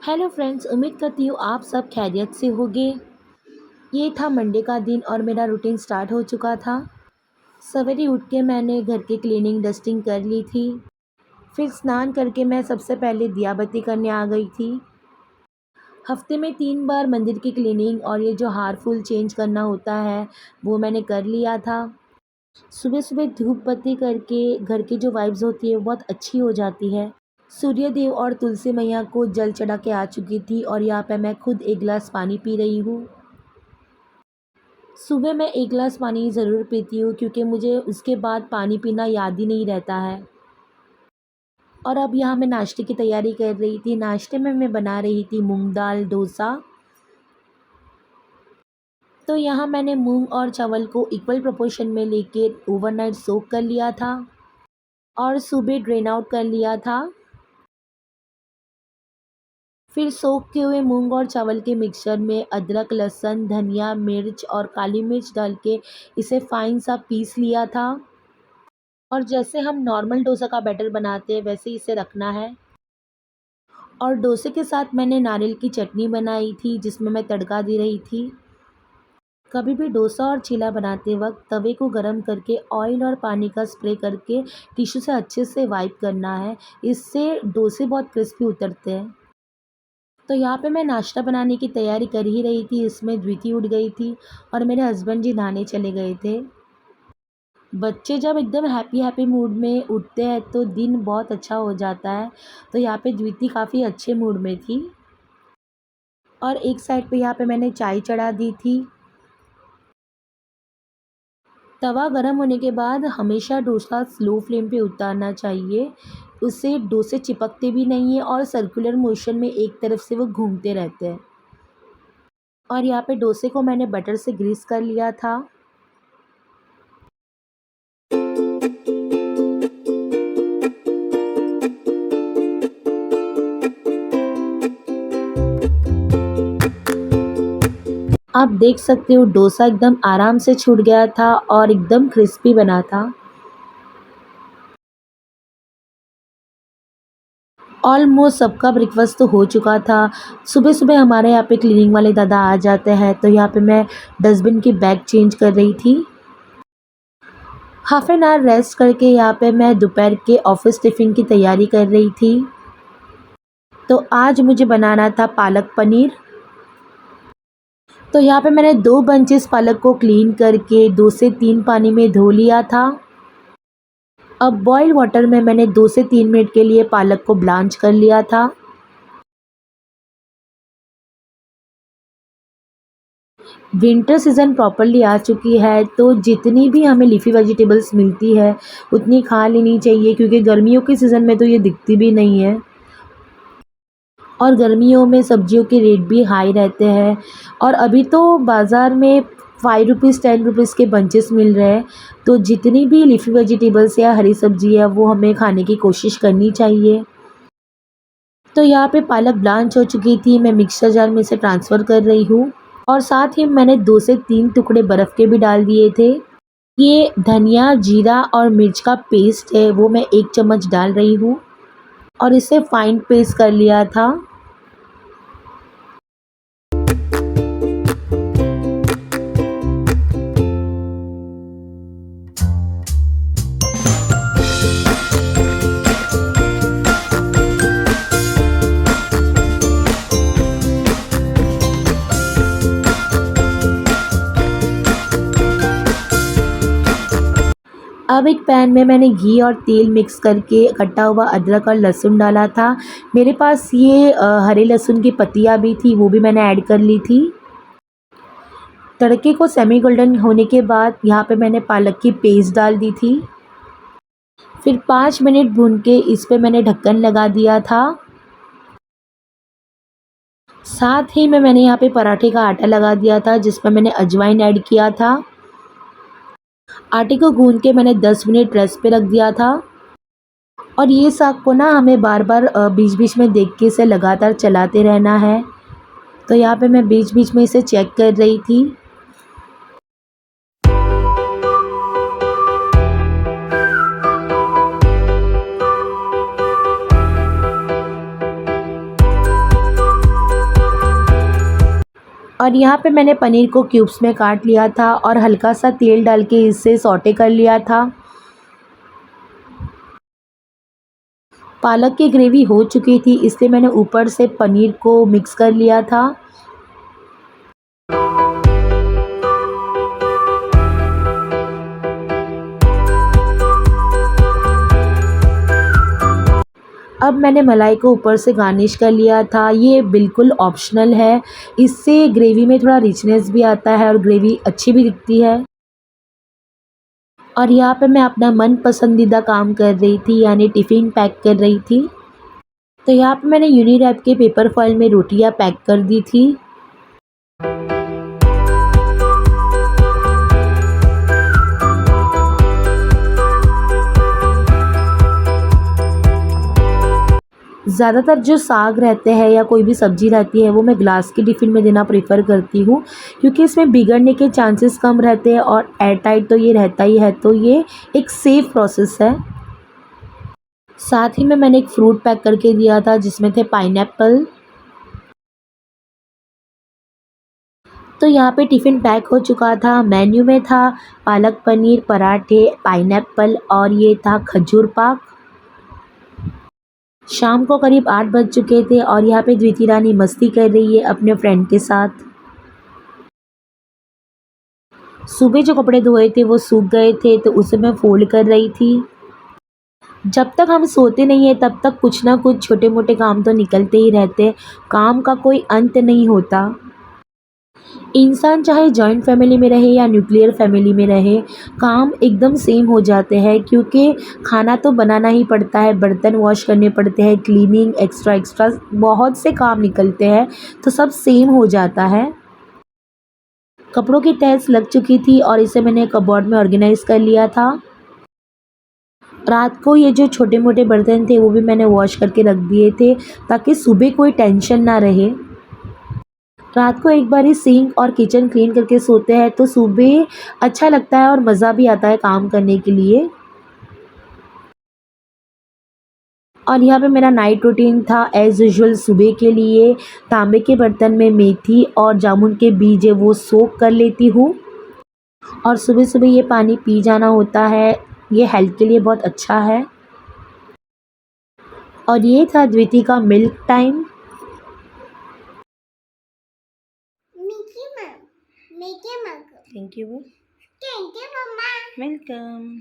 Hello friends, उम्मीद करती हूँ आप सब खैरियत से होंगे। ये था मंडे का दिन और मेरा रूटीन स्टार्ट हो चुका था। सवेरे उठ के मैंने घर की क्लीनिंग डस्टिंग कर ली थी। फिर स्नान करके मैं सबसे पहले दिया बत्ती करने आ गई थी। हफ्ते में 3 बार मंदिर की क्लीनिंग और ये जो हार फूल चेंज करना होता है वो मैंने कर लिया था। सुबह सुबह धूप बत्ती करके घर की जो वाइब्स होती है वो बहुत अच्छी हो जाती है। सूर्य देव और तुलसी मैया को जल चढ़ा के आ चुकी थी और यहाँ पे मैं खुद एक गिलास पानी पी रही हूँ। सुबह मैं एक गिलास पानी ज़रूर पीती हूँ क्योंकि मुझे उसके बाद पानी पीना याद ही नहीं रहता है। और अब यहाँ मैं नाश्ते की तैयारी कर रही थी। नाश्ते में मैं बना रही थी मूंग दाल डोसा। तो यहाँ मैंने मूंग और चावल को इक्वल प्रोपोर्शन में लेके ओवरनाइट सोक कर लिया था और सुबह ड्रेन आउट कर लिया था। फिर सोख के हुए मूंग और चावल के मिक्सचर में अदरक लहसुन धनिया मिर्च और काली मिर्च डाल के इसे फाइन सा पीस लिया था। और जैसे हम नॉर्मल डोसा का बैटर बनाते हैं वैसे ही इसे रखना है। और डोसे के साथ मैंने नारियल की चटनी बनाई थी जिसमें मैं तड़का दे रही थी। कभी भी डोसा और चीला बनाते वक्त तवे को गरम करके ऑयल और पानी का स्प्रे करके टिश्यू से अच्छे से वाइप करना है। इससे डोसे बहुत क्रिस्पी उतरते हैं। तो यहाँ पे मैं नाश्ता बनाने की तैयारी कर ही रही थी, इसमें द्विति उठ गई थी और मेरे हस्बैंड जी नहाने चले गए थे। बच्चे जब एकदम हैप्पी हैप्पी मूड में उठते हैं तो दिन बहुत अच्छा हो जाता है। तो यहाँ पे द्विति काफ़ी अच्छे मूड में थी। और एक साइड पे यहाँ पे मैंने चाय चढ़ा दी थी। तवा गरम होने के बाद हमेशा डोसा स्लो फ्लेम पे उतारना चाहिए। उससे डोसे चिपकते भी नहीं हैं और सर्कुलर मोशन में एक तरफ से वो घूमते रहते हैं। और यहाँ पे डोसे को मैंने बटर से ग्रीस कर लिया था। आप देख सकते हो डोसा एकदम आराम से छूट गया था और एकदम क्रिस्पी बना था। ऑलमोस्ट सबका ब्रेकफास्ट तो हो चुका था। सुबह सुबह हमारे यहाँ पे क्लीनिंग वाले दादा आ जाते हैं तो यहाँ पे मैं डस्टबिन की बैग चेंज कर रही थी। हाफ एन आवर रेस्ट करके यहाँ पे मैं दोपहर के ऑफिस टिफ़िन की तैयारी कर रही थी। तो आज मुझे बनाना था पालक पनीर। तो यहाँ पे मैंने 2 बंचेस पालक को क्लीन करके 2 से 3 पानी में धो लिया था। अब बॉयल वाटर में मैंने 2 से 3 मिनट के लिए पालक को ब्लांच कर लिया था। विंटर सीज़न प्रॉपरली आ चुकी है तो जितनी भी हमें लीफ़ी वेजिटेबल्स मिलती है उतनी खा लेनी चाहिए क्योंकि गर्मियों के सीज़न में तो ये दिखती भी नहीं है। और गर्मियों में सब्जियों के रेट भी हाई रहते हैं। और अभी तो बाज़ार में 5 रुपीज़ 10 रुपीज़ के बंचेस मिल रहे हैं। तो जितनी भी लीफ़ी वेजिटेबल्स या हरी सब्जी है वो हमें खाने की कोशिश करनी चाहिए। तो यहाँ पे पालक ब्लांच हो चुकी थी, मैं मिक्सर जार में इसे ट्रांसफ़र कर रही हूँ। और साथ ही मैंने 2 से 3 टुकड़े बर्फ़ के भी डाल दिए थे। ये धनिया जीरा और मिर्च का पेस्ट है वो मैं 1 चम्मच डाल रही हूँ और इसे फाइन पेस्ट कर लिया था। अब एक पैन में मैंने घी और तेल मिक्स करके कटा हुआ अदरक और लहसुन डाला था। मेरे पास ये हरे लहसुन की पत्तियाँ भी थी वो भी मैंने ऐड कर ली थी। तड़के को सेमी गोल्डन होने के बाद यहाँ पे मैंने पालक की पेस्ट डाल दी थी। फिर 5 मिनट भून के इस पे मैंने ढक्कन लगा दिया था। साथ ही में मैंने यहाँ पे पराठे का आटा लगा दिया था जिसमें मैंने अजवाइन ऐड किया था। आटे को गूंद के मैंने 10 मिनट रेस्ट पे रख दिया था। और ये साग को ना हमें बार बार बीच बीच में देख के इसे लगातार चलाते रहना है। तो यहाँ पे मैं बीच बीच में इसे चेक कर रही थी। और यहाँ पे मैंने पनीर को क्यूब्स में काट लिया था और हल्का सा तेल डाल के इसे सौटे कर लिया था। पालक की ग्रेवी हो चुकी थी, इसलिए मैंने ऊपर से पनीर को मिक्स कर लिया था। अब मैंने मलाई को ऊपर से गार्निश कर लिया था। ये बिल्कुल ऑप्शनल है, इससे ग्रेवी में थोड़ा रिचनेस भी आता है और ग्रेवी अच्छी भी दिखती है। और यहाँ पे मैं अपना मन पसंदीदा काम कर रही थी, यानी टिफ़िन पैक कर रही थी। तो यहाँ पे मैंने यूनिरैप के पेपर फॉइल में रोटियाँ पैक कर दी थी। ज़्यादातर जो साग रहते हैं या कोई भी सब्ज़ी रहती है वो मैं ग्लास के टिफ़िन में देना प्रेफर करती हूँ, क्योंकि इसमें बिगड़ने के चांसेस कम रहते हैं और एयर टाइट तो ये रहता ही है, तो ये एक सेफ़ प्रोसेस है। साथ ही में मैंने एक फ्रूट पैक करके दिया था जिसमें थे पाइनएप्पल। तो यहाँ पे टिफ़िन पैक हो चुका था। मेन्यू में था पालक पनीर, पराठे, पाइनएप्पल और ये था खजूर पाक। शाम को करीब 8 बज चुके थे और यहाँ पे द्विति रानी मस्ती कर रही है अपने फ्रेंड के साथ। सुबह जो कपड़े धोए थे वो सूख गए थे, तो उसे मैं फ़ोल्ड कर रही थी। जब तक हम सोते नहीं हैं तब तक कुछ ना कुछ छोटे मोटे काम तो निकलते ही रहते हैं। काम का कोई अंत नहीं होता। इंसान चाहे जॉइंट फैमिली में रहे या न्यूक्लियर फैमिली में रहे, काम एकदम सेम हो जाते हैं, क्योंकि खाना तो बनाना ही पड़ता है, बर्तन वॉश करने पड़ते हैं, क्लीनिंग एक्स्ट्रा बहुत से काम निकलते हैं, तो सब सेम हो जाता है। कपड़ों की तह लग चुकी थी और इसे मैंने कबर्ड में ऑर्गेनाइज़ कर लिया था। रात को ये जो छोटे मोटे बर्तन थे वो भी मैंने वॉश करके रख दिए थे, ताकि सुबह कोई टेंशन ना रहे। रात को एक बार ही सिंक और किचन क्लीन करके सोते हैं तो सुबह अच्छा लगता है और मज़ा भी आता है काम करने के लिए। और यहाँ पे मेरा नाइट रूटीन था एज़ यूजुअल। सुबह के लिए तांबे के बर्तन में मेथी और जामुन के बीज है वो सोक कर लेती हूँ, और सुबह सुबह ये पानी पी जाना होता है। ये हेल्थ के लिए बहुत अच्छा है। और ये था द्विति का milk time. Mickey Mouse. Mickey Mouse. Thank you. Thank you, Mama. Welcome.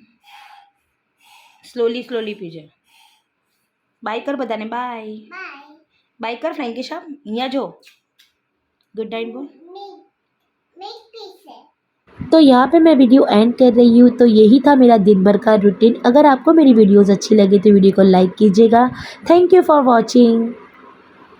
Slowly slowly पीजे। बाय कर बताने, बाय Bye. बाय कर फ्रैंकी साहब, यहाँ जो गुड नाइट बोल। Make pieces. तो यहाँ पे मैं वीडियो एंड कर रही हूँ। तो यही था मेरा दिन भर का रूटीन। अगर आपको मेरी वीडियोस अच्छी लगे तो वीडियो को लाइक कीजिएगा। Thank you for watching.